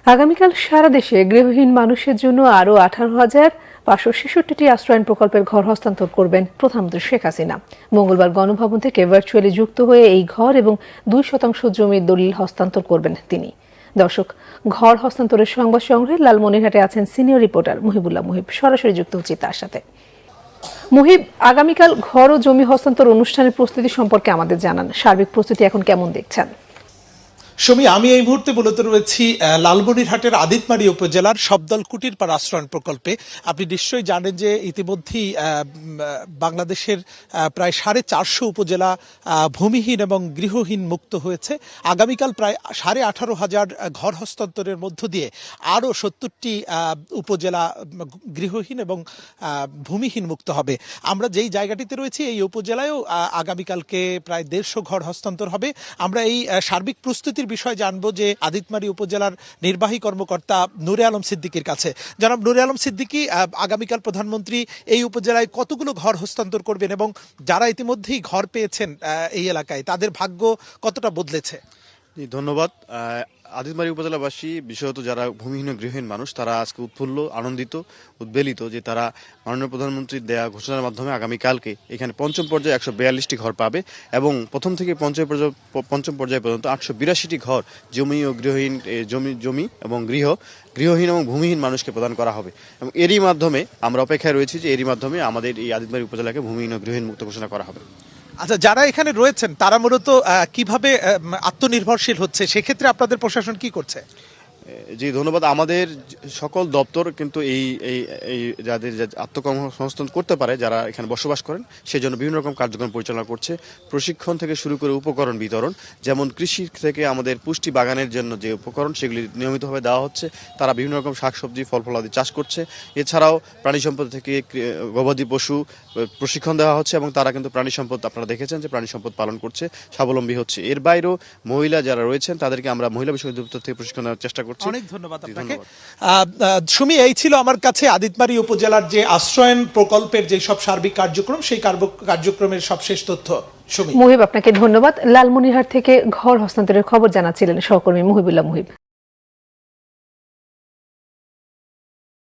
আগামীকাল সারা দেশে গৃহহীন মানুষের জন্য আরও 18,566টি আশ্রয়ণ প্রকল্পের ঘর হস্তান্তর করবেন প্রধানমন্ত্রী শেখ হাসিনা। মঙ্গলবার গণভবন থেকে ভার্চুয়ালি যুক্ত হয়ে এই ঘর এবং 2% জমির দলিল হস্তান্তর করবেন তিনি। দর্শক, ঘর হস্তান্তরের সংবাদ সংগ্রহে লালমনিরহাটে আছেন সিনিয়র রিপোর্টার মুহিবুল্লাহ মুহিব। সরাসরি যুক্ত হচ্ছি তার সাথে। মুহিব, আগামীকাল ঘর ও জমি হস্তান্তর অনুষ্ঠানের প্রস্তুতি সম্পর্কে আমাদের জানান। সার্বিক প্রস্তুতি এখন কেমন দেখছেন? সুমি, আমি এই মুহূর্তে মূলত রয়েছি লালমনিরহাটের আদিতমারি উপজেলার শব্দল কুটিরপাড় আশ্রয়ণ প্রকল্পে। আপনি নিশ্চয়ই জানেন যে ইতিমধ্যেই বাংলাদেশের প্রায় 450 উপজেলা ভূমিহীন এবং গৃহহীন মুক্ত হয়েছে। আগামীকাল প্রায় 18,500 ঘর হস্তান্তরের মধ্য দিয়ে আরও 70টি উপজেলা গৃহহীন এবং ভূমিহীন মুক্ত হবে। আমরা যেই জায়গাটিতে রয়েছি এই উপজেলায়ও আগামীকালকে প্রায় 150 ঘর হস্তান্তর হবে। আমরা এই সার্বিক প্রস্তুতির বিষয় জানবো যে আদিতমারি উপজেলার নির্বাহী কর্মকর্তা নূরে আলম সিদ্দিকীর কাছে। জনাব নূরে আলম সিদ্দিকী, আগামীকাল প্রধানমন্ত্রী এই উপজেলায় কতগুলো ঘর হস্তান্তর করবেন এবং যারা ইতিমধ্যেই ঘর পেয়েছেন এই এলাকায় তাদের ভাগ্য কতটা বদলেছে? ধন্যবাদ। আদিতমারি উপজেলাবাসী, বিশেষত যারা ভূমিহীন গৃহহীন মানুষ, তারা আজকে উৎফুল্ল, আনন্দিত, উদ্বেলিত যে তারা মাননীয় প্রধানমন্ত্রীর দেয়া ঘোষণার মাধ্যমে আগামীকালকে এখানে পঞ্চম পর্যায়ে 142টি ঘর পাবে এবং প্রথম থেকে পঞ্চম পর্যায় পর্যন্ত 882টি ঘর জমি ও গৃহহীন জমি এবং গৃহহীন এবং ভূমিহীন মানুষকে প্রদান করা হবে। এবং এরই মাধ্যমে আমরা অপেক্ষায় রয়েছি যে এরই মাধ্যমে আমাদের এই আদিতমারি উপজেলাকে ভূমিহীন ও গৃহহীন মুক্ত ঘোষণা করা হবে। আচ্ছা, যারা এখানে রয়েছেন তারা মূলত কিভাবে আত্মনির্ভরশীল হচ্ছে, সেক্ষেত্রে আপনাদের প্রশাসন কি করছে? জি ধন্যবাদ। আমাদের সকল দপ্তর কিন্তু এই যাদের আত্মকর্মসংস্থান করতে পারে, যারা এখানে বসবাস করেন, সেই জন্য বিভিন্ন রকম কার্যক্রম পরিচালনা করছে। প্রশিক্ষণ থেকে শুরু করে উপকরণ বিতরণ, যেমন কৃষি থেকে আমাদের পুষ্টি বাগানের জন্য যে উপকরণ সেগুলি নিয়মিতভাবে দেওয়া হচ্ছে। তারা বিভিন্ন রকম শাকসবজি ফল ফলাদি চাষ করছে। এছাড়াও প্রাণী সম্পদ থেকে গবাদি পশু প্রশিক্ষণ দেওয়া হচ্ছে এবং তারা কিন্তু প্রাণী সম্পদ, আপনারা দেখেছেন যে প্রাণী সম্পদ পালন করছে, স্বাবলম্বী হচ্ছে। এর বাইরেও মহিলা যারা রয়েছেন তাদেরকে আমরা মহিলা বিষয়ক দপ্তর থেকে প্রশিক্ষণ দেওয়ার চেষ্টা করছি। অনেক ধন্যবাদ আপনাকে। সুমি, এই ছিল আমার কাছে আদিতমারি উপজেলার যে আশ্রয়ণ প্রকল্পের যে সব সার্বিক কার্যক্রম, সেই কার্যক্রমের সবশেষ তথ্য। সুমি, মুহিব, আপনাকে ধন্যবাদ। লালমনিরহাট থেকে ঘর হস্তান্তরের খবর জানাচ্ছিলেন সহকর্মী মুহিবুল্লাহ মুহিব।